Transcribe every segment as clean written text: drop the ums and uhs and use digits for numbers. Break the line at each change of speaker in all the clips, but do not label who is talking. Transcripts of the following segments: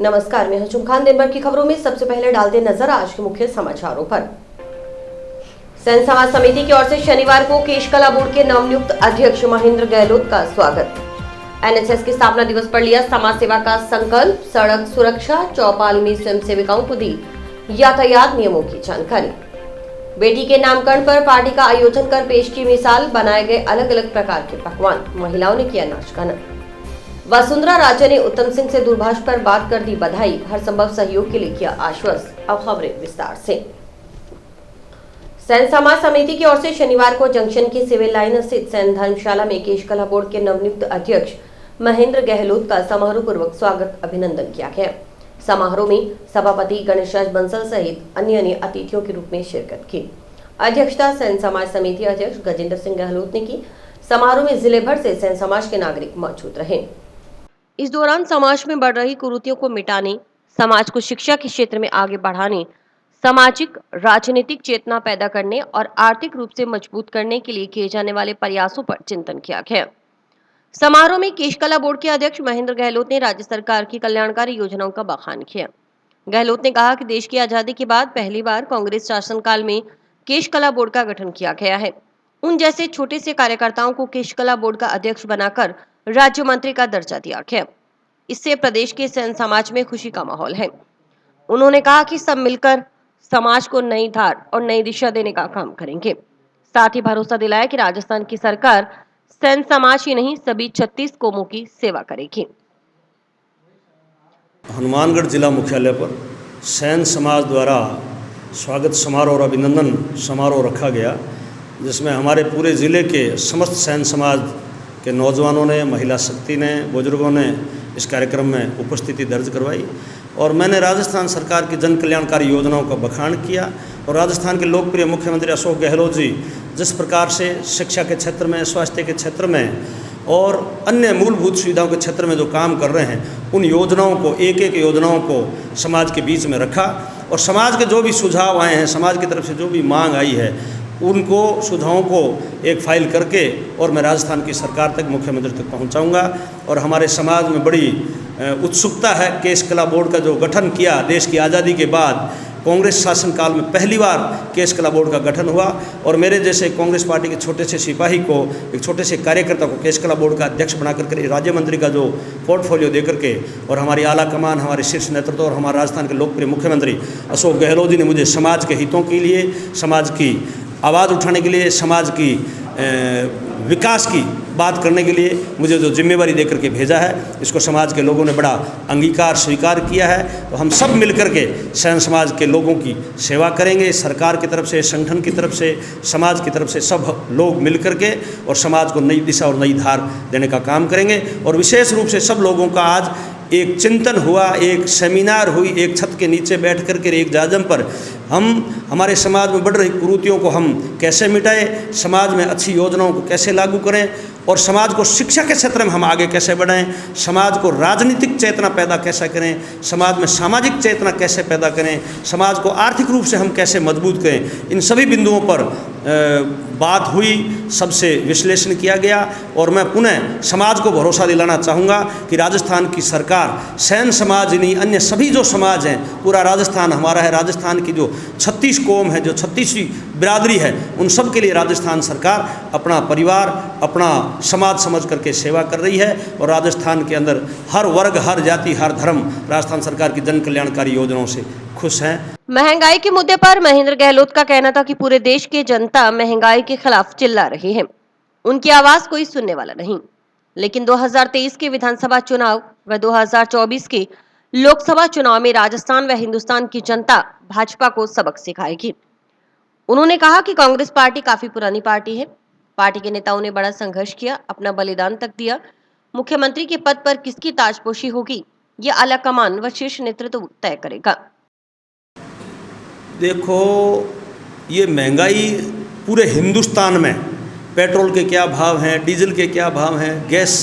नमस्कार, मैं हूं खान। दिन भर की खबरों में सबसे पहले डालते नजर आज के मुख्य समाचारों पर। संत समाज समिति की ओर से शनिवार को केशकला बोर्ड के नवनियुक्त अध्यक्ष महेंद्र गहलोत का स्वागत। एनएसएस के स्थापना दिवस पर लिया समाज सेवा का संकल्प। सड़क सुरक्षा चौपाल में स्वयं सेविकाओं को दी यातायात नियमों की जानकारी। बेटी के नामकरण पर पार्टी का आयोजन कर पेश की मिसाल। बनाए गए अलग अलग प्रकार के पकवान। महिलाओं ने किया नाच गाना। वसुंधरा राजे ने उत्तम सिंह से दूरभाष पर बात कर दी बधाई। हर संभव सहयोग के लिए किया आश्वस्त। अब खबरें विस्तार से। संत समाज समिति की ओर से शनिवार को जंक्शन की सिविल लाइन स्थित संत धर्मशाला में केशकला बोर्ड के नवनियुक्त अध्यक्ष महेंद्र गहलोत का समारोह पूर्वक स्वागत अभिनंदन किया गया। समारोह में सभापति गणेशराज बंसल सहित अन्य अतिथियों के रूप में शिरकत की। अध्यक्षता संत समाज समिति अध्यक्ष गजेंद्र सिंह गहलोत ने की। समारोह में जिले भर से संत समाज के नागरिक मौजूद रहे। इस दौरान समाज में बढ़ रही कुरीतियों को मिटाने, समाज को शिक्षा के क्षेत्र में आगे बढ़ाने, सामाजिक राजनीतिक चेतना पैदा करने और आर्थिक रूप से मजबूत करने के लिए किए जाने वाले प्रयासों पर चिंतन किया गया। समारोह में केशकला बोर्ड के अध्यक्ष महेंद्र गहलोत ने राज्य सरकार की कल्याणकारी योजनाओं का बखान किया। गहलोत ने कहा कि देश की आजादी के बाद पहली बार कांग्रेस शासनकाल में केशकला बोर्ड का गठन किया गया है। उन जैसे छोटे से कार्यकर्ताओं को केशकला बोर्ड का अध्यक्ष बनाकर राज्य मंत्री का दर्जा दिया गया। इससे प्रदेश के संत समाज में खुशी का माहौल है। उन्होंने कहा कि सब मिलकर समाज को नई धार और नई दिशा देने का काम करेंगे। साथ ही भरोसा दिलाया कि राजस्थान की सरकार संत समाज ही नहीं सभी 36 कौमों की सेवा करेगी।
हनुमानगढ़ जिला मुख्यालय पर संत समाज द्वारा स्वागत समारोह और अभिनंदन समारोह रखा गया, जिसमें हमारे पूरे ज़िले के समस्त संत समाज के नौजवानों ने, महिला शक्ति ने, बुजुर्गों ने इस कार्यक्रम में उपस्थिति दर्ज करवाई। और मैंने राजस्थान सरकार की जन कल्याणकारी योजनाओं का बखान किया और राजस्थान के लोकप्रिय मुख्यमंत्री अशोक गहलोत जी जिस प्रकार से शिक्षा के क्षेत्र में, स्वास्थ्य के क्षेत्र में और अन्य मूलभूत सुविधाओं के क्षेत्र में जो काम कर रहे हैं, उन योजनाओं को एक एक योजनाओं को समाज के बीच में रखा और समाज के जो भी सुझाव आए हैं, समाज की तरफ से जो भी मांग आई है, उनको सुझावों को एक फाइल करके और मैं राजस्थान की सरकार तक, मुख्यमंत्री तक पहुंचाऊंगा। और हमारे समाज में बड़ी उत्सुकता है। केशकला बोर्ड का जो गठन किया देश की आज़ादी के बाद, कांग्रेस शासनकाल में पहली बार केशकला बोर्ड का गठन हुआ और मेरे जैसे कांग्रेस पार्टी के छोटे से सिपाही को, एक छोटे से कार्यकर्ता को केशकला बोर्ड का अध्यक्ष बनाकर राज्य मंत्री का जो पोर्टफोलियो देकर के और हमारी आला कमान, हमारे शीर्ष नेतृत्व और हमारे राजस्थान के लोकप्रिय मुख्यमंत्री अशोक गहलोत जी ने मुझे समाज के हितों के लिए, समाज की आवाज़ उठाने के लिए, समाज की विकास की बात करने के लिए मुझे जो जिम्मेवारी देकर के भेजा है, इसको समाज के लोगों ने बड़ा अंगीकार स्वीकार किया है। तो हम सब मिलकर के संत समाज के लोगों की सेवा करेंगे। सरकार की तरफ से, संगठन की तरफ से, समाज की तरफ से सब लोग मिलकर के और समाज को नई दिशा और नई धार देने का काम करेंगे। और विशेष रूप से सब लोगों का आज एक चिंतन हुआ, एक सेमिनार हुई, एक छत के नीचे बैठ कर के एक जाजम पर हम हमारे समाज में बढ़ रही कुरीतियों को हम कैसे मिटाएं, समाज में अच्छी योजनाओं को कैसे लागू करें और समाज को शिक्षा के क्षेत्र में हम आगे कैसे बढ़ाएं, समाज को राजनीतिक चेतना पैदा कैसे करें, समाज में सामाजिक चेतना कैसे पैदा करें, समाज को आर्थिक रूप से हम कैसे मजबूत करें, इन सभी बिंदुओं पर बात हुई, सबसे विश्लेषण किया गया। और मैं पुनः समाज को भरोसा दिलाना चाहूँगा कि राजस्थान की सरकार संत समाज नहीं, अन्य सभी जो समाज हैं, पूरा राजस्थान हमारा है। राजस्थान की जो 36 कौम है, जो 36वीं बिरादरी है, उन सब के लिए राजस्थान सरकार अपना परिवार, अपना समाज समझ करके सेवा कर रही है। और राजस्थान के अंदर हर वर्ग, हर जाति, हर धर्म राजस्थान सरकार की जन कल्याणकारी योजनाओं से खुश हैं।
महंगाई के मुद्दे पर महेंद्र गहलोत का कहना था कि पूरे देश की जनता महंगाई के खिलाफ चिल्ला रही है, उनकी आवाज कोई सुनने वाला नहीं। लेकिन 2023 के विधानसभा चुनाव व 2024 के लोकसभा चुनाव में राजस्थान व हिंदुस्तान की जनता भाजपा को सबक सिखाएगी। उन्होंने कहा कि कांग्रेस पार्टी काफी पुरानी पार्टी है। पार्टी के नेताओं ने बड़ा संघर्ष किया, अपना बलिदान तक दिया। मुख्यमंत्री के पद पर किसकी ताजपोशी होगी, ये आला कमान व शीर्ष नेतृत्व तय करेगा।
देखो, ये महंगाई पूरे हिंदुस्तान में पेट्रोल के क्या भाव हैं, डीजल के क्या भाव हैं, गैस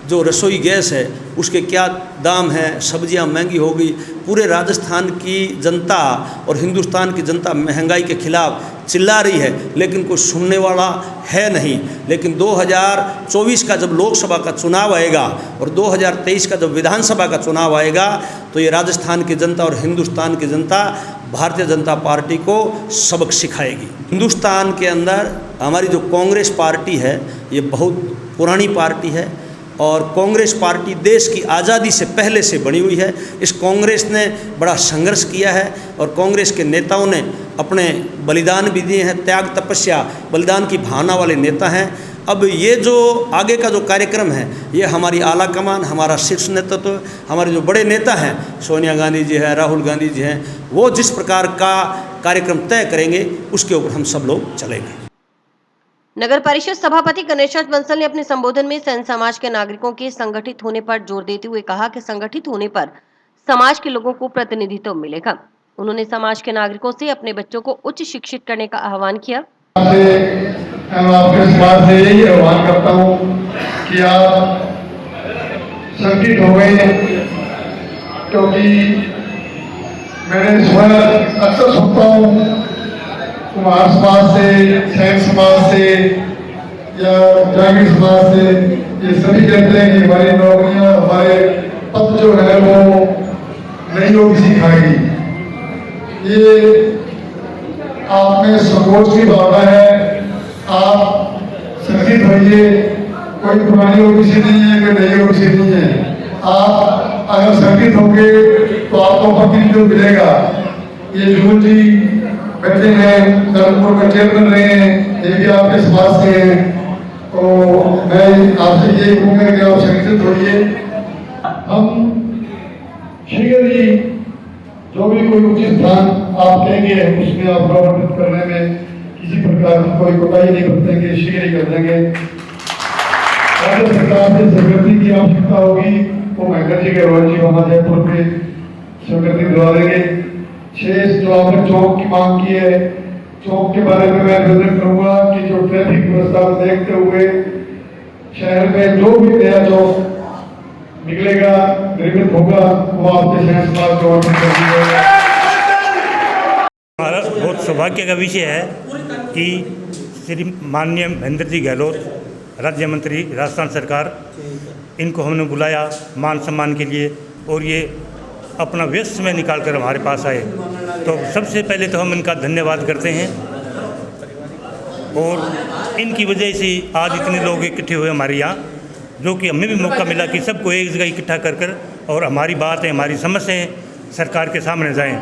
जो रसोई गैस है उसके क्या दाम हैं, सब्जियां महंगी हो गई। पूरे राजस्थान की जनता और हिंदुस्तान की जनता महंगाई के खिलाफ चिल्ला रही है, लेकिन कोई सुनने वाला है नहीं। लेकिन 2024 का जब लोकसभा का चुनाव आएगा और 2023 का जब विधानसभा का चुनाव आएगा तो ये राजस्थान की जनता और हिंदुस्तान की जनता भारतीय जनता पार्टी को सबक सिखाएगी। हिंदुस्तान के अंदर हमारी जो कांग्रेस पार्टी है ये बहुत पुरानी पार्टी है और कांग्रेस पार्टी देश की आज़ादी से पहले से बनी हुई है। इस कांग्रेस ने बड़ा संघर्ष किया है और कांग्रेस के नेताओं ने अपने बलिदान भी दिए हैं, त्याग तपस्या बलिदान की भावना वाले नेता हैं। अब ये जो आगे का जो कार्यक्रम है ये हमारी आला कमान, हमारा शीर्ष नेतृत्व, हमारे जो बड़े नेता हैं सोनिया गांधी जी हैं, राहुल गांधी जी हैं, वो जिस प्रकार का कार्यक्रम तय करेंगे उसके ऊपर हम सब लोग चलेंगे।
नगर परिषद सभापति गणेशनाथ बंसल ने अपने संबोधन में सेन समाज के नागरिकों के संगठित होने पर जोर देते हुए कहा कि संगठित होने पर समाज के लोगों को प्रतिनिधित्व मिलेगा। उन्होंने समाज के नागरिकों से अपने बच्चों को उच्च शिक्षित करने का आह्वान किया।
आपके समाज से यही आह्वान करता हूँ कि आप संगठित हो गए, क्योंकि मैंने स्वयं अक्सर सुनता हूँ कुमार समाज से, सैन समाज से या जागीर समाज से, ये सभी कहते हैं कि हमारी नौकरियां, हमारे पद जो है वो नहीं होगी सिखाएगी। ये आप में संकोच की भावना है, आप संगठित होइए। कोई पुरानी ओबीसी नहीं है, कोई नई ओबीसी नहीं है। आप अगर संगठित होंगे तो आपको प्रतिनिधित्व मिलेगा। ये जूल जी बैठे हैं, धर्मपुर में चेयरमैन रहे हैं, ये भी आपके समाज से हैं। तो मैं आपसे यही कहूँगा कि आप संगठित होइए। हम शीघ्र ही जो भी कोई उचित स्थान आप देंगे उसमें आप प्रवर्तित करने में किसी प्रकार की कोई कोताही नहीं बरतेंगे, शीघ्र ही कर देंगे। राज्य सरकार से स्वीकृति की आवश्यकता होगी वो महेंद्र जी गहलोत जी वहाँ जयपुर में स्वीकृति दिलवा देंगे। शेष जो आपने चौक की मांग की है, चौक के बारे में मैं निवेदन करूंगा कि जो ट्रैफिक व्यवस्था को देखते हुए शहर में जो भी नया चौक निकलेगा, निर्मित होगा, वो आपके शहर समाज को अर्पण कर दिया जाएगा।
हमारा बहुत सौभाग्य का विषय है कि श्री माननीय महेंद्र जी गहलोत, राज्य मंत्री राजस्थान सरकार, इनको हमने बुलाया मान सम्मान के लिए और ये अपना व्यस्त समय निकाल कर हमारे पास आए। तो सबसे पहले तो हम इनका धन्यवाद करते हैं और इनकी वजह से आज इतने लोग इकट्ठे हुए हमारे यहाँ, जो कि हमें भी मौका मिला कि सबको एक जगह इकट्ठा कर और हमारी बात है, हमारी समस्याएं सरकार के सामने जाएं।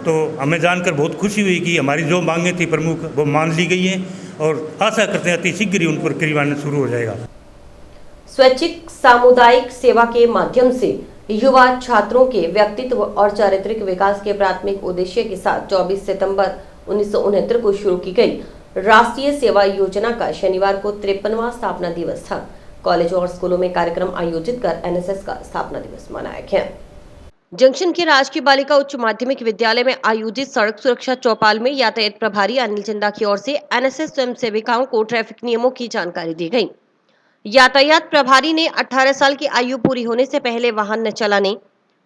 तो हमें जानकर बहुत खुशी हुई कि हमारी जो मांगें थी प्रमुख वो मान ली गई हैं और आशा करते हैं अति शीघ्र ही उन पर क्रियान्वयन शुरू हो जाएगा।
स्वैच्छिक सामुदायिक सेवा के माध्यम से युवा छात्रों के व्यक्तित्व और चारित्रिक विकास के प्राथमिक उद्देश्य के साथ 24 सितंबर 1969 को शुरू की गई राष्ट्रीय सेवा योजना का शनिवार को 53वां स्थापना दिवस था। कॉलेज और स्कूलों में कार्यक्रम आयोजित कर एनएसएस का स्थापना दिवस मनाया गया। जंक्शन के राजकीय बालिका उच्च माध्यमिक विद्यालय में आयोजित सड़क सुरक्षा चौपाल में यातायात प्रभारी अनिल चंदा की ओर से एनएसएस स्वयं सेविकाओं को ट्रैफिक नियमों की जानकारी दी गई। यातायात प्रभारी ने 18 साल की आयु पूरी होने से पहले वाहन न चलाने,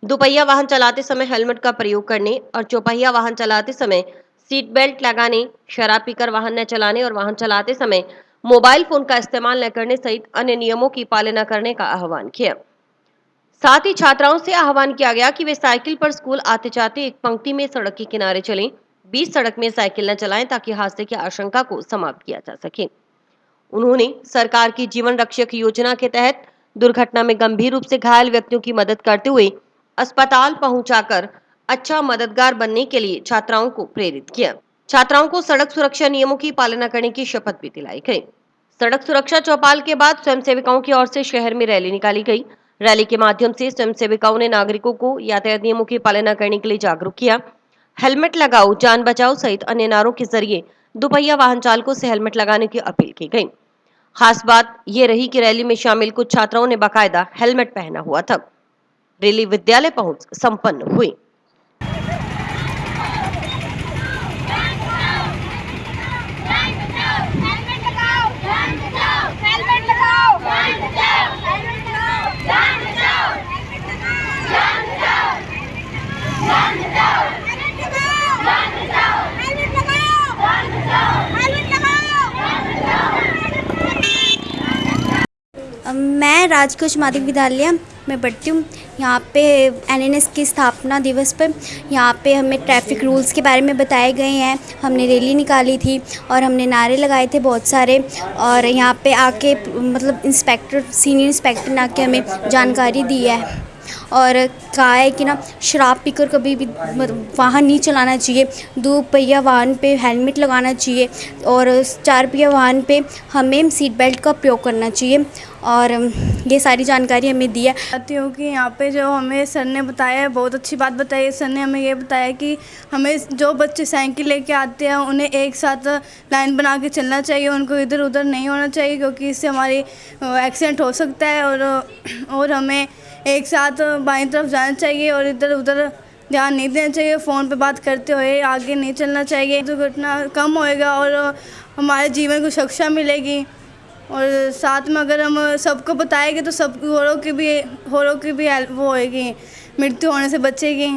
दुपहिया वाहन चलाते समय हेलमेट का प्रयोग करने और चौपहिया वाहन चलाते समय सीट बेल्ट लगाने, शराब पीकर वाहन न चलाने और वाहन चलाते समय मोबाइल फोन का इस्तेमाल न करने सहित अन्य नियमों की पालना करने का आह्वान किया। साथ ही छात्राओं से आह्वान किया गया कि वे साइकिल पर स्कूल आते जाते एक पंक्ति में सड़क के किनारे चलें, बीच सड़क में साइकिल न चलाएं ताकि हादसे की आशंका को समाप्त किया जा सके। उन्होंने सरकार की जीवन रक्षक योजना के तहत दुर्घटना में गंभीर रूप से घायल व्यक्तियों की मदद करते हुए अस्पताल पहुंचाकर अच्छा मददगार बनने के लिए छात्राओं को प्रेरित किया। छात्राओं को सड़क सुरक्षा नियमों की पालना करने की शपथ भी दिलाई गई। सड़क सुरक्षा चौपाल के बाद स्वयं सेविकाओं की ओर से शहर में रैली निकाली गई। रैली के माध्यम से स्वयं सेविकाओं ने नागरिकों को यातायात नियमों की पालना करने के लिए जागरूक किया। हेलमेट लगाओ जान बचाओ सहित अन्य नारों के जरिए दुपहिया वाहन चालकों से हेलमेट लगाने की अपील की गई। खास बात यह रही कि रैली में शामिल कुछ छात्राओं ने बाकायदा हेलमेट पहना हुआ था। रैली विद्यालय पहुंच संपन्न हुई।
मैं राजकोष माध्यमिक विद्यालय में पढ़ती हूँ। यहाँ पे एनएनएस की स्थापना दिवस पर यहाँ पे हमें ट्रैफिक रूल्स के बारे में बताए गए हैं। हमने रैली निकाली थी और हमने नारे लगाए थे बहुत सारे, और यहाँ पे आके मतलब सीनियर इंस्पेक्टर ने आके हमें जानकारी दी है और कहा है कि ना शराब पीकर कभी भी वाहन नहीं चलाना चाहिए, 2 पहिया वाहन पे हेलमेट लगाना चाहिए और 4 पहिया वाहन पे हमें सीट बेल्ट का प्रयोग करना चाहिए, और ये सारी जानकारी हमें दी है।
चाहती हूँ कि यहाँ पे जो हमें सर ने बताया है, बहुत अच्छी बात बताई है। सर ने हमें ये बताया कि हमें जो बच्चे साइकिल लेके आते हैं उन्हें एक साथ लाइन बना के चलना चाहिए, उनको इधर उधर नहीं होना चाहिए, क्योंकि इससे हमारी एक्सीडेंट हो सकता है। और हमें एक साथ बाईं तरफ जाना चाहिए और इधर उधर ध्यान नहीं देना चाहिए। फ़ोन पे बात करते हुए आगे नहीं चलना चाहिए। दुर्घटना कम होएगा और हमारे जीवन को सुरक्षा मिलेगी। और साथ में अगर हम सबको बताएंगे तो सब औरों की भी हेल्प वो होएगी, मृत्यु होने से बचेगी।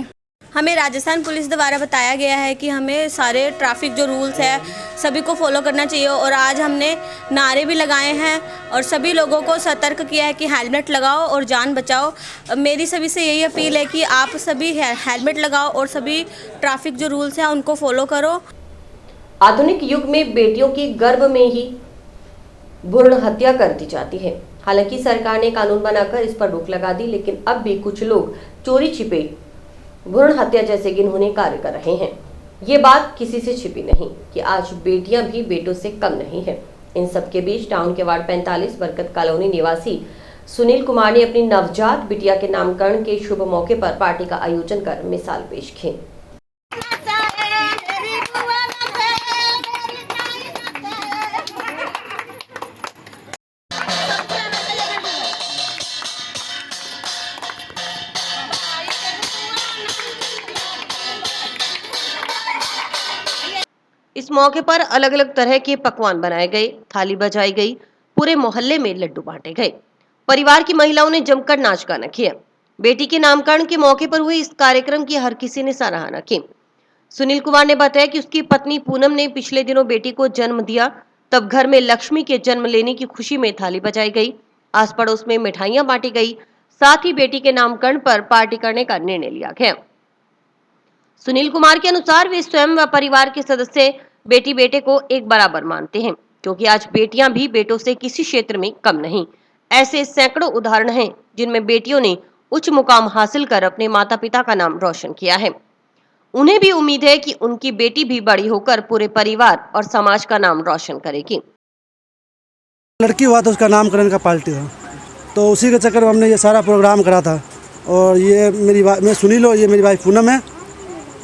हमें राजस्थान पुलिस द्वारा बताया गया है कि हमें सारे ट्रैफिक जो रूल्स है सभी को फॉलो करना चाहिए, और आज हमने नारे भी लगाए हैं और सभी लोगों को सतर्क किया है कि हेलमेट लगाओ और जान बचाओ। मेरी सभी से यही अपील है कि आप सभी हेलमेट लगाओ और सभी ट्रैफिक जो रूल्स हैं उनको फॉलो करो।
आधुनिक युग में बेटियों की गर्भ में ही भ्रूण हत्या कर दी जाती है। हालांकि सरकार ने कानून बनाकर इस पर रोक लगा दी, लेकिन अब भी कुछ लोग चोरी छिपे भ्रूण हत्या जैसे घिनौने कार्य कर रहे हैं। ये बात किसी से छिपी नहीं कि आज बेटियां भी बेटों से कम नहीं है। इन सब के बीच टाउन के वार्ड 45 बरकत कॉलोनी निवासी सुनील कुमार ने अपनी नवजात बिटिया के नामकरण के शुभ मौके पर पार्टी का आयोजन कर मिसाल पेश की। इस मौके पर अलग अलग तरह के पकवान बनाए गए, थाली बजाई गई, पूरे मोहल्ले में लड्डू बांटे गए। परिवार की महिलाओं ने जमकर नाच गाना किया। बेटी के नामकरण के मौके पर हुए इस कार्यक्रम की हर किसी ने सराहना की। सुनील कुमार ने बताया कि उसकी पत्नी पूनम ने पिछले दिनों बेटी को जन्म दिया, तब घर में लक्ष्मी के जन्म लेने की खुशी में थाली बजाई गई, आस पड़ोस में मिठाइयां बांटी गई, साथ ही बेटी के नामकरण पर पार्टी करने का निर्णय लिया गया। सुनील कुमार के अनुसार वे स्वयं व परिवार के सदस्य बेटी बेटे को एक बराबर मानते हैं, क्योंकि आज बेटियां भी बेटों से किसी क्षेत्र में कम नहीं। ऐसे सैकड़ों उदाहरण हैं जिनमें बेटियों ने उच्च मुकाम हासिल कर अपने माता पिता का नाम रोशन किया है। उन्हें भी उम्मीद है कि उनकी बेटी भी बड़ी होकर पूरे परिवार और समाज का नाम रोशन करेगी।
लड़की हुआ तो उसका नामकरण का पार्टी था, तो उसी के चक्कर में हमने ये सारा प्रोग्राम करा था। और ये मैं सुनील हो, ये मेरी वाइफ पूनम है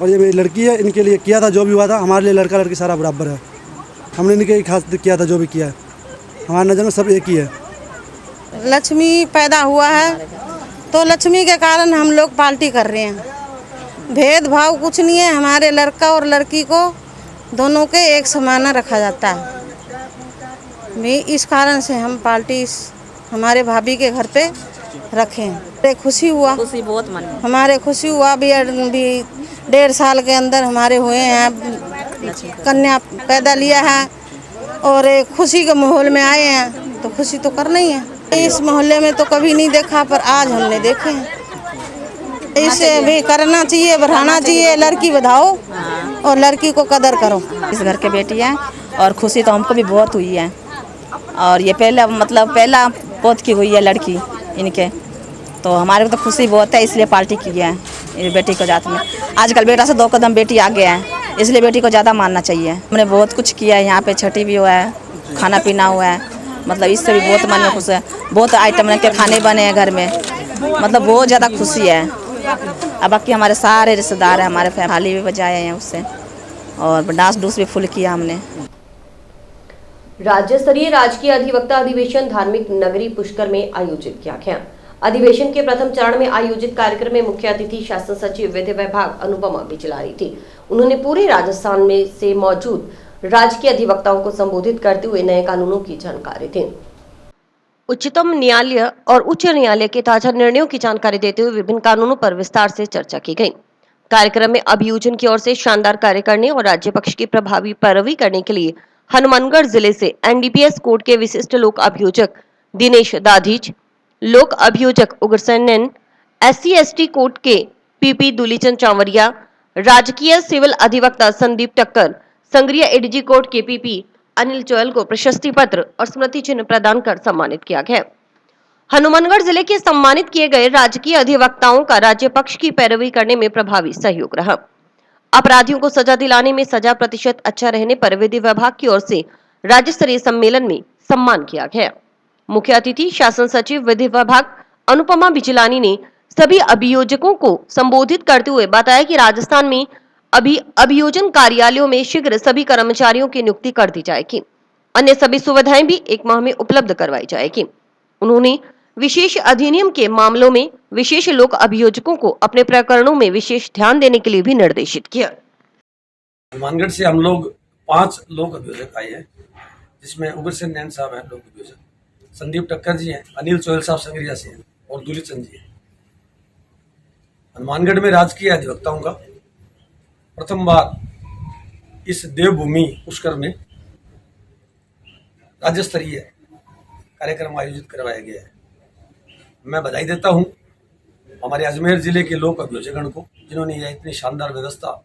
और ये मेरी लड़की है। इनके लिए किया था जो भी हुआ था। हमारे लिए लड़का लड़की सारा बराबर है। हमने इनके खास किया था जो भी किया है। हमारे नज़र में सब एक ही है।
लक्ष्मी पैदा हुआ है तो लक्ष्मी के कारण हम लोग पार्टी कर रहे हैं। भेदभाव कुछ नहीं है। हमारे लड़का और लड़की को दोनों के एक समान रखा जाता है। इस कारण से हम पार्टी हमारे भाभी के घर पे रखें। खुशी हुआ,
खुशी बहुत मन में
हमारे खुशी हुआ भी 1.5 साल के अंदर हमारे हुए हैं, कन्या पैदा लिया है और एक खुशी के माहौल में आए हैं, तो खुशी तो करना ही है। इस मोहल्ले में तो कभी नहीं देखा, पर आज हमने देखे हैं। इसे भी करना चाहिए, बढ़ाना चाहिए। लड़की बढ़ाओ और लड़की को कदर करो।
इस घर के बेटी हैं और खुशी तो हमको भी बहुत हुई है। और ये पहला पोत की हुई है लड़की इनके, तो हमारे को तो खुशी बहुत है, इसलिए पार्टी की है बेटी को जात में। आजकल बेटा से 2 कदम बेटी आगे है, इसलिए बेटी को ज़्यादा मानना चाहिए। हमने बहुत कुछ किया है, यहाँ पे छठी भी हुआ है, खाना पीना हुआ है, इससे भी बहुत मन में खुश है। बहुत आइटम के खाने बने हैं घर में, बहुत ज़्यादा खुशी है। अब बाकी हमारे सारे रिश्तेदार हैं, हमारे फैमिली भी बजाए हैं उससे, और डांस डूस भी फुल किया हमने।
राज्य स्तरीय राजकीय अधिवक्ता अधिवेशन धार्मिक नगरी पुष्कर में आयोजित किया गया। अधिवेशन के प्रथम चरण में आयोजित कार्यक्रम में मुख्य अतिथि शासन सचिव विधि विभाग अनुपमा बिचलारी थी। उन्होंने पूरे राजस्थान में से मौजूद राजकीय अधिवक्ताओं को संबोधित करते हुए नए कानूनों की जानकारी दी। उच्चतम न्यायालय और उच्च न्यायालय के ताजा निर्णयों की जानकारी देते हुए विभिन्न कानूनों पर विस्तार से चर्चा की गई। कार्यक्रम में अभियोजन की ओर से शानदार कार्य करने और राज्य पक्ष की प्रभावी पैरवी करने के लिए हनुमानगढ़ जिले से एनडीपीएस कोर्ट के विशिष्ट लोक अभियोजक दिनेश दाधीच, लोक अभियोजक उग्रसेन, SC/ST कोर्ट के PP दुलीचंद चांवरिया, राजकीय सिविल अधिवक्ता संदीप टक्कर, संग्रिया एडीजी कोर्ट के PP अनिल चोयल को प्रशस्ति पत्र और स्मृति चिन्ह प्रदान कर सम्मानित किया गया। हनुमानगढ़ जिले के सम्मानित किए गए राजकीय अधिवक्ताओं का राज्य पक्ष की पैरवी करने में प्रभावी सहयोग रहा। अपराधियों को सजा दिलाने में सजा प्रतिशत अच्छा रहने पर विधि विभाग की ओर से राज्य स्तरीय सम्मेलन में सम्मान किया गया। मुख्य अतिथि शासन सचिव विधि विभाग अनुपमा बिजलानी ने सभी अभियोजकों को संबोधित करते हुए बताया कि राजस्थान में अभी अभियोजन कार्यालयों में शीघ्र सभी कर्मचारियों की नियुक्ति कर दी जाएगी। अन्य सभी सुविधाएं भी 1 माह में उपलब्ध करवाई जाएगी। उन्होंने विशेष अधिनियम के मामलों में विशेष लोक अभियोजकों को अपने प्रकरणों में विशेष ध्यान देने के लिए भी निर्देशित किया।
हनुमानगढ़ से हम लोग 5 लोक अभियोजक आए हैं, जिसमें उग्रसेन नैन साहब हैं लोक अभियोजक, संदीप टक्कर जी हैं, अनिल चोयल साहब संग्रिया से हैं और दुलीचंद जी हैं। हनुमानगढ़ में राजकीय अधिवक्ताओं का प्रथम बार इस देवभूमि पुष्कर में राज्य स्तरीय कार्यक्रम आयोजित करवाया गया है। मैं बधाई देता हूं हमारे अजमेर जिले के लोक अभियोजकगण को, जिन्होंने यह इतनी शानदार व्यवस्था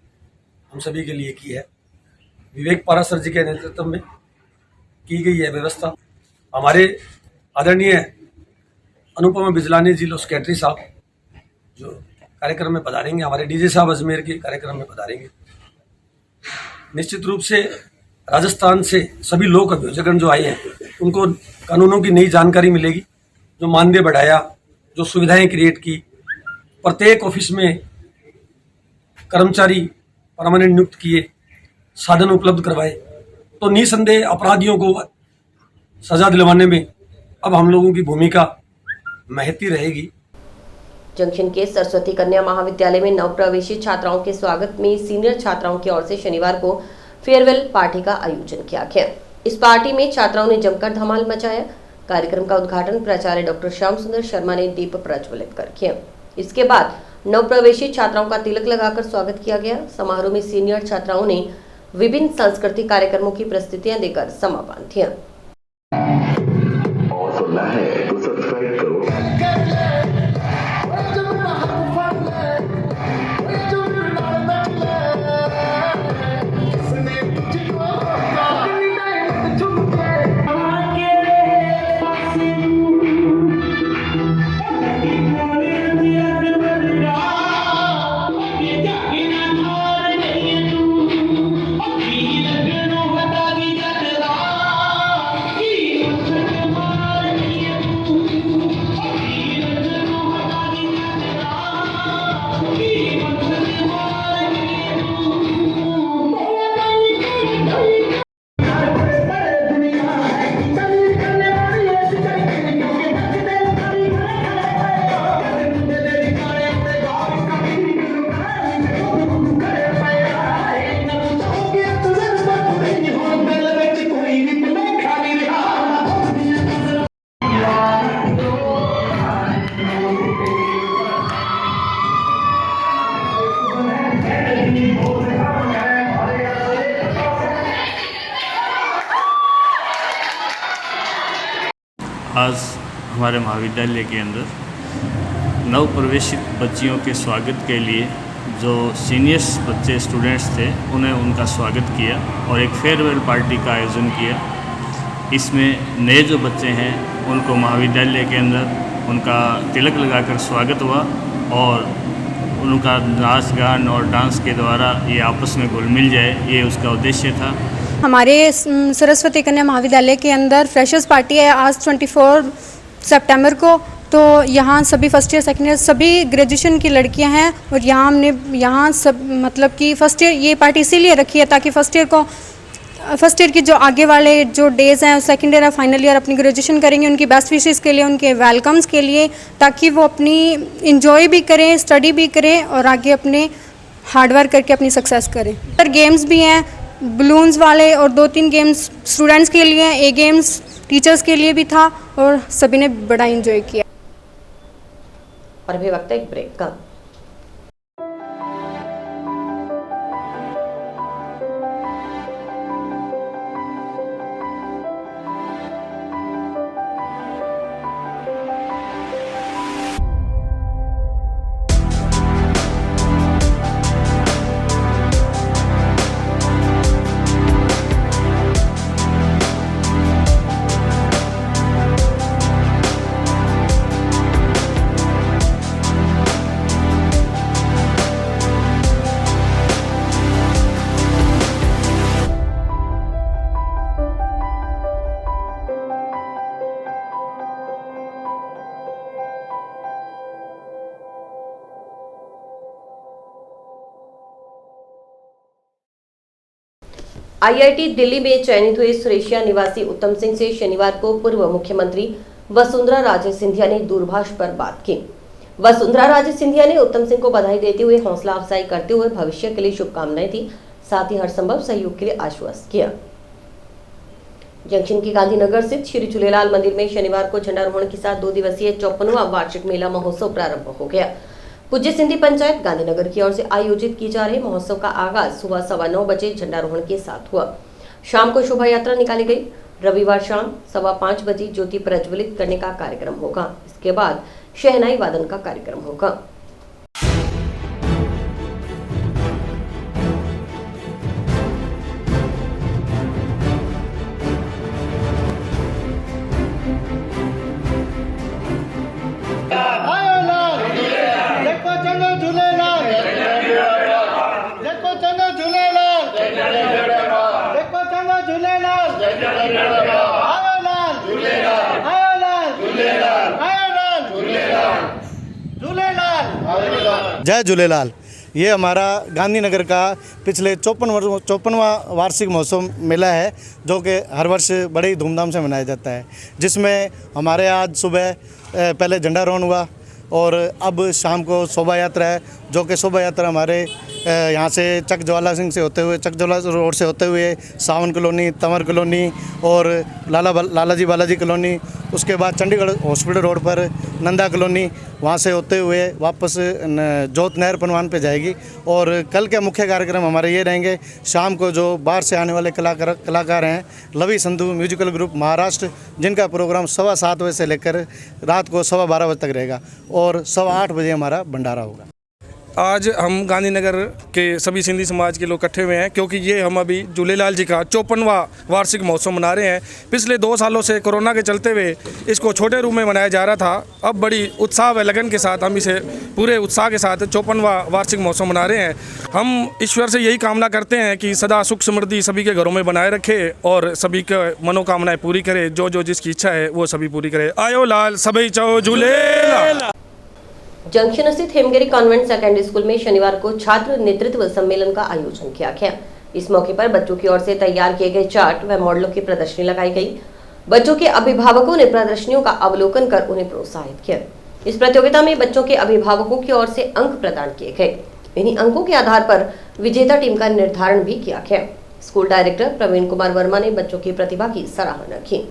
हम सभी के लिए की है। विवेक पारासर जी के नेतृत्व में की गई यह व्यवस्था हमारे आदरणीय अनुपमा बिजलानी जी लो सेक्रेटरी साहब जो कार्यक्रम में पधारेंगे, हमारे डीजे साहब अजमेर के कार्यक्रम में पधारेंगे। निश्चित रूप से राजस्थान से सभी लोक अभियोजकगण जो आए हैं उनको कानूनों की नई जानकारी मिलेगी, जो मानदेय बढ़ाया, जो सुविधाएं क्रिएट की, प्रत्येक ऑफिस में कर्मचारी परमानेंट नियुक्त किए, साधन उपलब्ध करवाए, तो निसंदेह अपराधियों को सजा दिलवाने में अब हम लोगों की भूमिका महती रहेगी।
जंक्शन के सरस्वती कन्या महाविद्यालय में नवप्रवेशी छात्राओं के स्वागत में सीनियर छात्राओं की ओर से शनिवार को फेयरवेल पार्टी का आयोजन किया गया। इस पार्टी में छात्राओं ने जमकर धमाल मचाया। कार्यक्रम का उद्घाटन प्राचार्य डॉक्टर श्याम सुंदर शर्मा ने दीप प्रज्वलित कर किया। इसके बाद नवप्रवेशी छात्राओं का तिलक लगाकर स्वागत किया गया। समारोह में सीनियर छात्राओं ने विभिन्न सांस्कृतिक कार्यक्रमों की प्रस्तुतियां देकर समापन किया।
आज हमारे महाविद्यालय के अंदर नव प्रवेशित बच्चियों के स्वागत के लिए जो सीनियर्स बच्चे स्टूडेंट्स थे उन्हें उनका स्वागत किया और एक फेयरवेल पार्टी का आयोजन किया। इसमें नए जो बच्चे हैं उनको महाविद्यालय के अंदर उनका तिलक लगाकर स्वागत हुआ और उनका नाच गान और डांस के द्वारा ये आपस में घुल मिल जाए, ये उसका उद्देश्य था।
हमारे सरस्वती कन्या महाविद्यालय के अंदर फ्रेशर्स पार्टी है आज 24 सितंबर को। तो यहाँ सभी फर्स्ट ईयर सेकेंड ईयर सभी ग्रेजुएशन की लड़कियाँ हैं और यहाँ सब मतलब कि फर्स्ट ईयर ये पार्टी इसीलिए रखी है ताकि फर्स्ट ईयर की जो आगे वाले जो डेज़ हैं सेकेंड ईयर या फाइनल ईयर अपनी ग्रेजुएशन करेंगे उनकी बेस्ट विशेज़ के लिए, उनके वेलकम्स के लिए, ताकि वो अपनी इंजॉय भी करें, स्टडी भी करें और आगे अपने हार्डवर्क करके अपनी सक्सेस करें। पर गेम्स भी हैं बलून्स वाले और 2-3 गेम्स स्टूडेंट्स के लिए, ए गेम्स टीचर्स के लिए भी था और सभी ने बड़ा एंजॉय किया।
और अभी वक्त है एक ब्रेक का। IIT दिल्ली में चयनित हुए सुरेशिया निवासी उत्तम सिंह से शनिवार को पूर्व मुख्यमंत्री वसुंधरा राजे सिंधिया ने दूरभाष पर बात की। वसुंधरा राजे सिंधिया ने उत्तम सिंह को बधाई देते हुए हौसला अफजाई करते हुए भविष्य के लिए शुभकामनाएं दी, साथ ही हर संभव सहयोग के लिए आश्वस्त किया। जंक्शन के गांधीनगर स्थित श्री झूलेलाल मंदिर में शनिवार को झंडारोहण के साथ 2 दिवसीय 54वां वार्षिक मेला महोत्सव प्रारंभ हो गया। पूज्य सिंधी पंचायत गांधीनगर की ओर से आयोजित की जा रहे महोत्सव का आगाज सुबह 9:15 बजे झंडारोहण के साथ हुआ। शाम को शोभा यात्रा निकाली गई। रविवार शाम 5:15 बजे ज्योति प्रज्वलित करने का कार्यक्रम होगा। इसके बाद शहनाई वादन का कार्यक्रम होगा।
जय झूलेलाल। ये हमारा गांधीनगर का पिछले 54वां वार्षिक महोत्सव मेला है, जो कि हर वर्ष बड़े ही धूमधाम से मनाया जाता है, जिसमें हमारे आज सुबह पहले झंडारोहण हुआ और अब शाम को शोभा यात्रा है, जो कि शोभा यात्रा हमारे यहाँ से चक ज्वाला सिंह से होते हुए, चक ज्वाला रोड से होते हुए सावन कॉलोनी, तंवर कॉलोनी और लालाजी बालाजी कॉलोनी, उसके बाद चंडीगढ़ हॉस्पिटल रोड पर नंदा कॉलोनी, वहाँ से होते हुए वापस जोत नहर पनवान पे जाएगी। और कल के मुख्य कार्यक्रम हमारे ये रहेंगे। शाम को जो बाहर से आने वाले कलाकार हैं, लवी संधू म्यूजिकल ग्रुप महाराष्ट्र, जिनका प्रोग्राम 7:15 बजे से लेकर रात को 12:15 बजे तक रहेगा और 8:15 बजे हमारा भंडारा होगा।
आज हम गांधीनगर के सभी सिंधी समाज के लोग इकट्ठे हुए हैं, क्योंकि ये हम अभी झूलेलाल जी का 54वां वार्षिक महोत्सव मना रहे हैं। पिछले 2 सालों से कोरोना के चलते हुए इसको छोटे रूप में मनाया जा रहा था। अब बड़ी उत्साह व लगन के साथ हम इसे पूरे उत्साह के साथ 54वां वार्षिक महोत्सव मना रहे हैं। हम ईश्वर से यही कामना करते हैं कि सदा सुख समृद्धि सभी के घरों में बनाए रखे और सभी के मनोकामनाएं पूरी करे। जो जिसकी इच्छा है वो सभी पूरी करे। आयो लाल सभी चौ झूलेलाल।
जंक्शन स्थित हेमगिरी कॉन्वेंट सेकेंडरी स्कूल में शनिवार को छात्र नेतृत्व सम्मेलन का आयोजन किया गया। इस मौके पर बच्चों की ओर से तैयार किए गए चार्ट व मॉडलों की प्रदर्शनी लगाई गई। बच्चों के अभिभावकों ने प्रदर्शनियों का अवलोकन कर उन्हें प्रोत्साहित किया। इस प्रतियोगिता में बच्चों के अभिभावकों की ओर से अंक प्रदान किए गए। इन्हीं अंकों के आधार पर विजेता टीम का निर्धारण भी किया गया। स्कूल डायरेक्टर प्रवीण कुमार वर्मा ने बच्चों की प्रतिभा की सराहना की।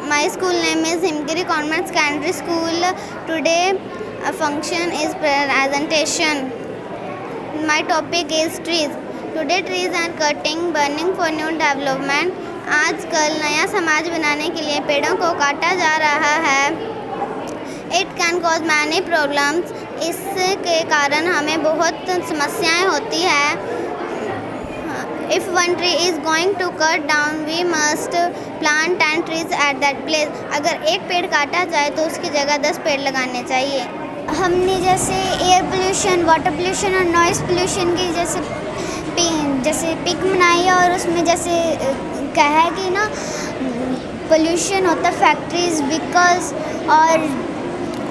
My school name is Himgiri Convent Secondary School. Today a function is presentation. My topic is trees. Today trees are cutting, burning for new development. आजकल नया समाज बनाने के लिए पेड़ों को काटा जा रहा है। It can cause many problems. इसके कारण हमें बहुत समस्याएं होती है। If one tree is going to cut down, we must plant 10 trees at that place. अगर एक पेड़ काटा जाए तो उसकी जगह 10 पेड़ लगाने चाहिए।
हमने जैसे एयर पोल्यूशन, वाटर पोल्यूशन और नॉइज़ पोल्यूशन की जैसे पिक बनाई है और उसमें जैसे कहा है कि ना पोल्यूशन होता है फैक्ट्रीज, व्हीकल्स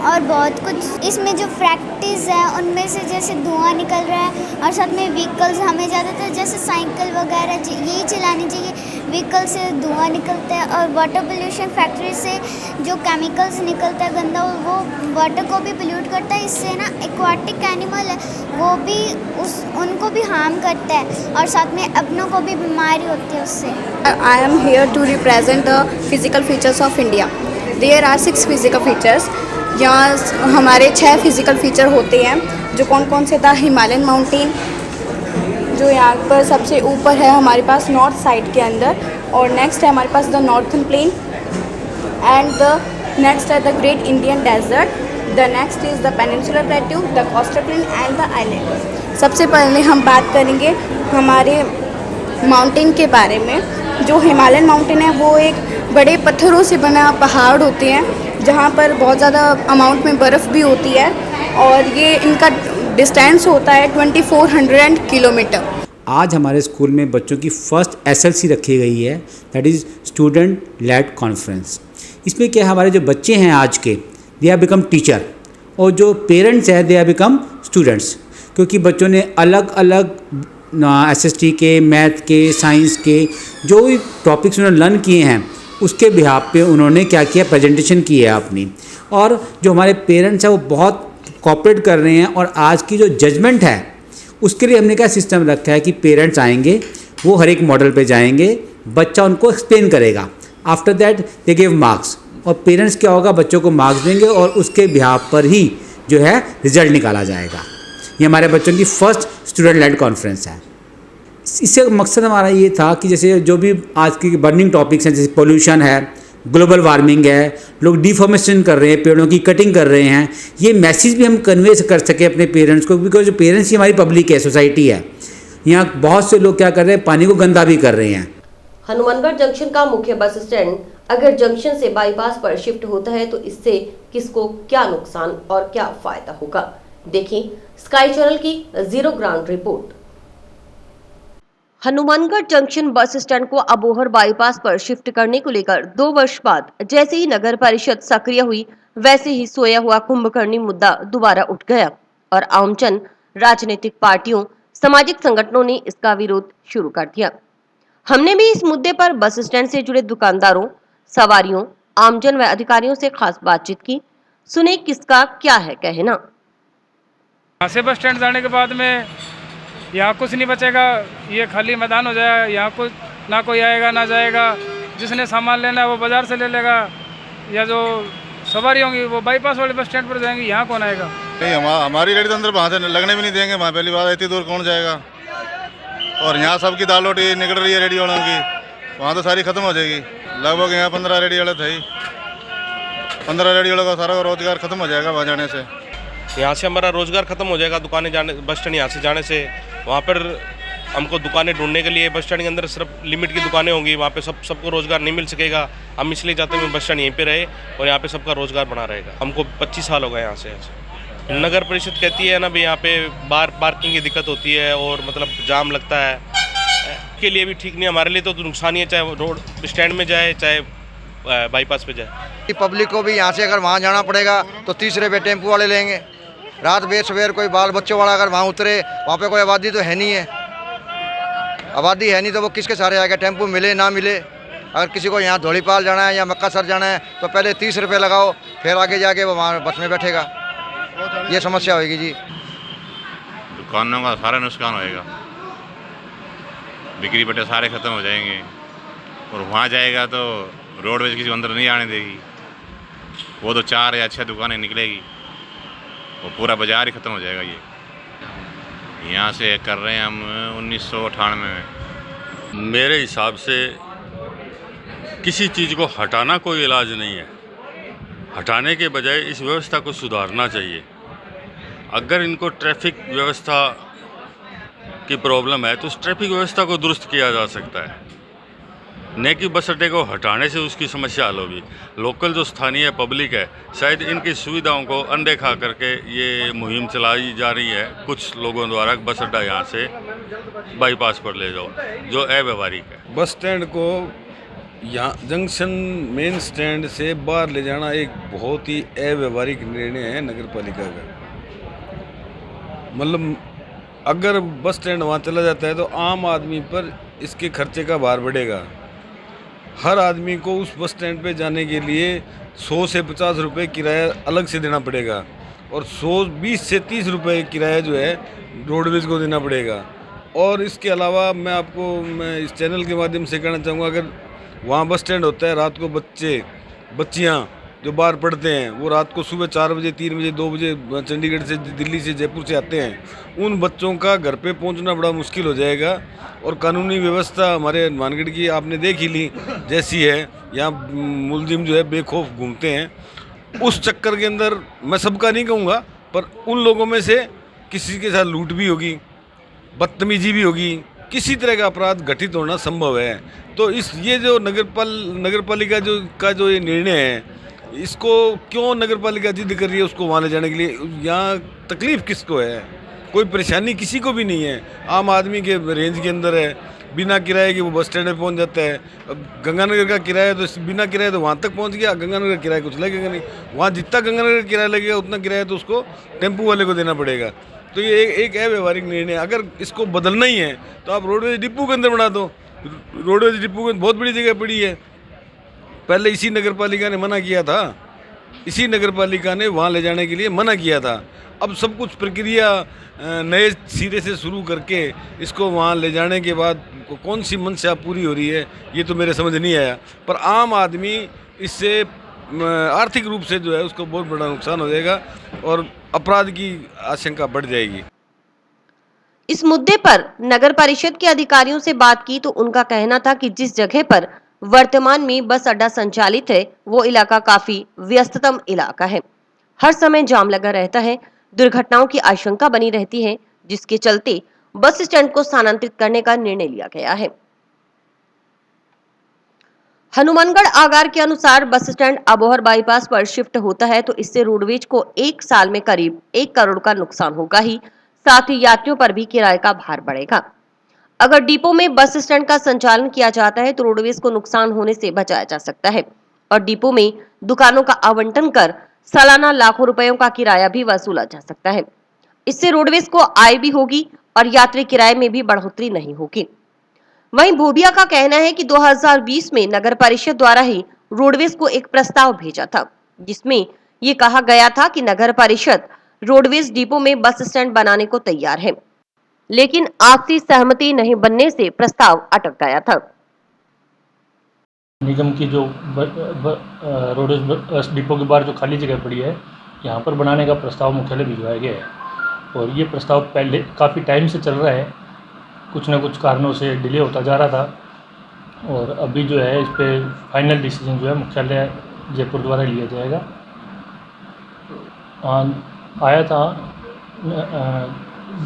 और बहुत कुछ इसमें जो प्रैक्टिस है उनमें से जैसे धुआं निकल रहा है, और साथ में व्हीकल्स हमें ज़्यादातर जैसे साइकिल वगैरह यही चलानी चाहिए, व्हीकल से धुआं निकलता है। और वाटर पोल्यूशन फैक्ट्री से जो केमिकल्स निकलता है गंदा, वो वाटर को भी पोल्यूट करता है। इससे ना एक्वाटिक एनिमल है वो भी उनको भी हार्म करता है, और साथ में अपनों को भी बीमारी होती है उससे।
I am here to represent the physical features of India. There are 6 physical features. यहाँ हमारे 6 फिज़िकल फीचर होते हैं, जो कौन कौन से था। हिमालयन माउंटेन जो यहाँ पर सबसे ऊपर है हमारे पास नॉर्थ साइड के अंदर, और नेक्स्ट है हमारे पास the northern plain, and the next है the great Indian desert, the next is the peninsular plateau, the coastal plain and the island. सबसे पहले हम बात करेंगे हमारे माउंटेन के बारे में। जो हिमालयन माउंटेन है वो एक बड़े पत्थरों से बना पहाड़ होते हैं, जहाँ पर बहुत ज़्यादा अमाउंट में बर्फ़ भी होती है, और ये इनका डिस्टेंस होता है 2400 किलोमीटर।
आज हमारे स्कूल में बच्चों की फर्स्ट SLC रखी गई है, that is student led conference. इसमें क्या हमारे जो बच्चे हैं आज के, दे आर बिकम टीचर, और जो पेरेंट्स हैं दे आर बिकम स्टूडेंट्स, क्योंकि बच्चों ने अलग अलग SST के, मैथ के, साइंस के जो भी टॉपिक्स उन्होंने लर्न किए हैं उसके बिहाफ पे उन्होंने क्या किया, प्रेजेंटेशन की है अपनी। और जो हमारे पेरेंट्स हैं वो बहुत कोऑपरेट कर रहे हैं, और आज की जो जजमेंट है उसके लिए हमने क्या सिस्टम रखा है कि पेरेंट्स आएंगे, वो हर एक मॉडल पे जाएंगे, बच्चा उनको एक्सप्लेन करेगा, after that they give marks, और पेरेंट्स क्या होगा, बच्चों को मार्क्स देंगे और उसके बिहाफ पर ही जो है रिजल्ट निकाला जाएगा। ये हमारे बच्चों की फर्स्ट स्टूडेंट लेड कॉन्फ्रेंस है। इससे मकसद हमारा ये था कि जैसे जो भी आज की बर्निंग टॉपिक्स हैं, जैसे पोल्यूशन है, ग्लोबल वार्मिंग है, लोग डिफॉरेस्टेशन कर रहे हैं, पेड़ों की कटिंग कर रहे हैं, ये मैसेज भी हम कन्वे कर सकें अपने पेरेंट्स को, बिकॉज जो पेरेंट्स ही हमारी पब्लिक है, सोसाइटी है। यहाँ बहुत से लोग क्या कर रहे हैं, पानी को गंदा भी कर रहे हैं।
हनुमानगढ़ जंक्शन का मुख्य बस स्टैंड अगर जंक्शन से बाईपास पर शिफ्ट होता है तो इससे किसको क्या नुकसान और क्या फायदा होगा, देखिए स्काई चैनल की zero ground report. Hanumangarh junction bus stand को अबोहर बाईपास पर शिफ्ट करने को लेकर 2 वर्ष बाद जैसे ही नगर परिषद सक्रिय हुई, वैसे ही सोया हुआ कुंभकर्णी मुद्दा दोबारा उठ गया और आमजन, राजनीतिक पार्टियों, सामाजिक संगठनों ने इसका विरोध शुरू कर दिया। हमने भी इस मुद्दे पर बस स्टैंड से जुड़े दुकानदारों, सवारियों, आमजन व अधिकारियों से खास बातचीत की। सुने किसका क्या है कहना।
यहाँ से बस स्टैंड जाने के बाद में यहाँ कुछ नहीं बचेगा, ये खाली मैदान हो जाएगा, यहाँ कुछ ना कोई आएगा ना जाएगा। जिसने सामान लेना है वो बाज़ार से ले लेगा, या जो सवारी होंगी वो बाईपास वाले बस स्टैंड पर जाएंगी, यहाँ कौन आएगा।
नहीं, हमारी रेडी तो अंदर वहाँ से लगने भी नहीं देंगे, वहाँ पहली बात इतनी दूर कौन जाएगा। और यहाँ सबकी दाल रोटी निकल रही है रेडी वालों की, वहाँ तो सारी खत्म हो जाएगी। लगभग यहाँ 15 रेडी वाले थे, 15 रेडी वालों का सारा रोजगार खत्म हो जाएगा वहाँ जाने से।
यहाँ से हमारा रोज़गार ख़त्म हो जाएगा दुकानें जाने, बस स्टैंड यहाँ से जाने से। वहाँ पर हमको दुकानें ढूंढने के लिए बस स्टैंड के अंदर सिर्फ लिमिट की दुकानें होंगी, वहाँ पे सबको रोज़गार नहीं मिल सकेगा। हम इसलिए चाहते हैं बस स्टैंड यहीं पे रहे और यहाँ पे सबका रोज़गार बना रहेगा। हमको 25 साल हो गए यहाँ से। नगर परिषद कहती है ना भी यहाँ पे पार्किंग की दिक्कत होती है और मतलब जाम लगता है, के लिए भी ठीक नहीं, हमारे लिए तो नुकसान ही है, चाहे रोड स्टैंड में जाए चाहे बाईपास पे जाए।
पब्लिक को भी यहाँ से अगर वहाँ जाना पड़ेगा तो 30 रुपये टेम्पो वाले लेंगे। रात बेसवेर कोई बाल बच्चों वाला अगर वहाँ उतरे, वहाँ पे कोई आबादी तो है नहीं है, आबादी है नहीं तो वो किसके सहारे आएगा। टेम्पो मिले ना मिले, अगर किसी को यहाँ धौलीपाल जाना है या मक्कासर जाना है तो पहले 30 रुपये लगाओ, फिर आगे जाके वो वहाँ बस में बैठेगा। ये समस्या होगी जी।
दुकानों का सारा नुकसान होएगा, बिक्री बटे सारे ख़त्म हो जाएंगे, और वहाँ जाएगा तो रोडवेज किसी को अंदर नहीं आने देगी। वो तो 4 या 6 दुकानें निकलेगी, वो पूरा बाज़ार ही ख़त्म हो जाएगा। ये यहाँ से कर रहे हैं हम 1998 में।
मेरे हिसाब से किसी चीज़ को हटाना कोई इलाज नहीं है, हटाने के बजाय इस व्यवस्था को सुधारना चाहिए। अगर इनको ट्रैफिक व्यवस्था की प्रॉब्लम है तो उस ट्रैफिक व्यवस्था को दुरुस्त किया जा सकता है, न कि बस अड्डे को हटाने से उसकी समस्या हल होगी। लोकल जो स्थानीय पब्लिक है, शायद इनकी सुविधाओं को अनदेखा करके ये मुहिम चलाई जा रही है कुछ लोगों द्वारा। बस अड्डा यहाँ से बाईपास पर ले जाओ, जो अव्यवहारिक है।
बस स्टैंड को
यहाँ जंक्शन मेन स्टैंड से बाहर ले जाना एक बहुत ही अव्यवहारिक निर्णय है नगर पालिका का। मतलब अगर बस स्टैंड वहाँ चला जाता है तो आम आदमी पर इसके खर्चे का भार बढ़ेगा। हर आदमी को उस बस स्टैंड पे जाने के लिए 100 से 50 रुपये किराया अलग से देना पड़ेगा और 20 से 30 रुपये किराया जो है रोडवेज़ को देना पड़ेगा। और इसके अलावा मैं इस चैनल के माध्यम से कहना चाहूँगा, अगर वहाँ बस स्टैंड होता है, रात को बच्चियाँ जो बाहर पढ़ते हैं वो रात को सुबह 4 बजे 3 बजे 2 बजे चंडीगढ़ से, दिल्ली से, जयपुर से आते हैं, उन बच्चों का घर पे पहुंचना बड़ा मुश्किल हो जाएगा। और कानूनी व्यवस्था हमारे हनुमानगढ़ की आपने देख ही ली जैसी है, यहाँ मुलजिम जो है बेखौफ घूमते हैं। उस चक्कर के अंदर मैं सबका नहीं कहूँगा, पर उन लोगों में से किसी के साथ लूट भी होगी, बदतमीजी भी होगी, किसी तरह का अपराध घटित होना संभव है। तो ये जो नगर पालिका जो ये निर्णय है, इसको क्यों नगर पालिका जिद कर रही है उसको वहाँ ले जाने के लिए? यहाँ तकलीफ़ किसको है? कोई परेशानी किसी को भी नहीं है। आम आदमी के रेंज के अंदर है, बिना किराए के वो बस स्टैंड पे पहुँच जाता है। अब गंगानगर का किराया तो बिना किराए तो वहाँ तक पहुँच गया, गंगानगर का किराया कुछ लगेगा नहीं। वहाँ जितना गंगानगर का किराया लगेगा उतना किराया तो उसको टेम्पू वाले को देना पड़ेगा। तो ये एक अव्यवहारिक निर्णय। अगर इसको बदलना ही है तो आप रोडवेज डिपो के अंदर बना दो। रोडवेज डिपो के बहुत बड़ी जगह पड़ी है, पहले इसी नगर पालिका ने मना किया था, इसी नगर पालिका ने वहाँ ले जाने के लिए मना किया था। अब सब कुछ प्रक्रिया नए सिरे से शुरू करके इसको वहाँ ले जाने के बाद कौन सी मंशा पूरी हो रही है ये तो मेरे समझ नहीं आया। पर आम आदमी इससे आर्थिक रूप से जो है उसको बहुत बड़ा नुकसान हो जाएगा और अपराध की आशंका बढ़ जाएगी।
इस मुद्दे पर नगर परिषद के अधिकारियों से बात की तो उनका कहना था कि जिस जगह पर वर्तमान में बस अड्डा संचालित है वो इलाका काफी व्यस्ततम इलाका है, हर समय जाम लगा रहता है, दुर्घटनाओं की आशंका बनी रहती है, जिसके चलते बस स्टैंड को स्थानांतरित करने का निर्णय लिया गया है। हनुमानगढ़ आगार के अनुसार बस स्टैंड अबोहर बाईपास पर शिफ्ट होता है तो इससे रोडवेज को 1 साल में करीब 1 करोड़ का नुकसान होगा ही, साथ ही यात्रियों पर भी किराए का भार बढ़ेगा। अगर डिपो में बस स्टैंड का संचालन किया जाता है तो रोडवेज को नुकसान होने से बचाया जा सकता है और डिपो में दुकानों का आवंटन कर सालाना लाखों रुपयों का किराया भी वसूला जा सकता है। इससे रोडवेज को आय भी होगी और यात्री किराए में भी बढ़ोतरी नहीं होगी। वहीं भोबिया का कहना है कि 2020 में नगर परिषद द्वारा ही रोडवेज को एक प्रस्ताव भेजा था, जिसमें ये कहा गया था कि नगर परिषद रोडवेज डिपो में बस स्टैंड बनाने को तैयार है, लेकिन आपसी सहमति नहीं बनने से प्रस्ताव अटक गया था।
निगम की जो रोडवेज बस डिपो के बाहर जो खाली जगह पड़ी है, यहाँ पर बनाने का प्रस्ताव मुख्यालय भिजवाया गया है और ये प्रस्ताव पहले काफ़ी टाइम से चल रहा है, कुछ न कुछ कारणों से डिले होता जा रहा था और अभी जो है इस पर फाइनल डिसीजन जो है मुख्यालय जयपुर द्वारा लिया जाएगा। आया था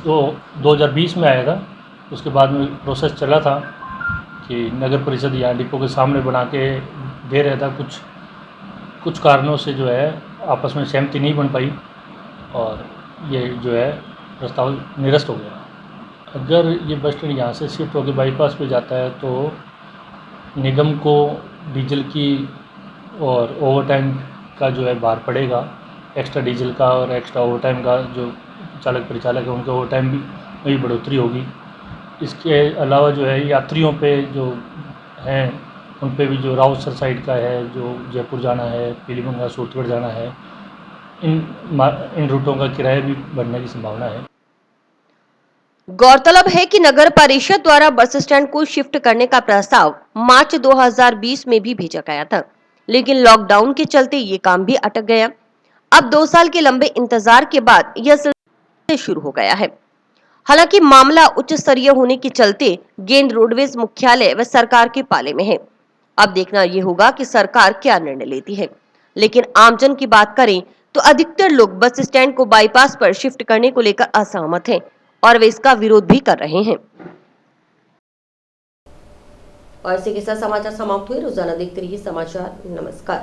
2020 में आया था, उसके बाद में प्रोसेस चला था कि नगर परिषद यहाँ डिपो के सामने बना के दे रहा था, कुछ कारणों से जो है आपस में सहमति नहीं बन पाई और ये जो है प्रस्ताव निरस्त हो गया। अगर ये बस स्टैंड यहाँ से शिफ्ट होकर बाईपास पे जाता है तो निगम को डीजल की और ओवरटाइम का जो है भार पड़ेगा, एक्स्ट्रा डीजल का और एक्स्ट्रा ओवरटाइम का। जो चालक परिचालक है उनके ओवरटाइम में भी बढ़ोतरी होगी। इसके अलावा जो है यात्रियों पे जो हैं उन पे भी, जो राउसर साइड का है, जो जयपुर जाना है, पीलीभंगा सूरतगढ़ जाना है, इन रूटों का किराया भी बढ़ने की संभावना है।
गौरतलब है कि नगर परिषद द्वारा बस स्टैंड को शिफ्ट करने का प्रस्ताव मार्च 2020 में भी भेजा गया था, लेकिन लॉकडाउन के चलते ये काम भी अटक गया। अब 2 साल के लंबे इंतजार के बाद यह सिलसिला शुरू हो गया है। हालांकि मामला उच्च स्तरीय होने के चलते गेंद रोडवेज मुख्यालय व सरकार के पाले में है। अब देखना यह होगा कि सरकार क्या निर्णय लेती है। लेकिन आमजन की बात करें तो अधिकतर लोग बस स्टैंड को बाईपास पर शिफ्ट करने को लेकर असहमत हैं और वे इसका विरोध भी कर रहे हैं। और इसी के साथ समाचार समाप्त हुए। रोजाना देखते रहिए समाचार। नमस्कार।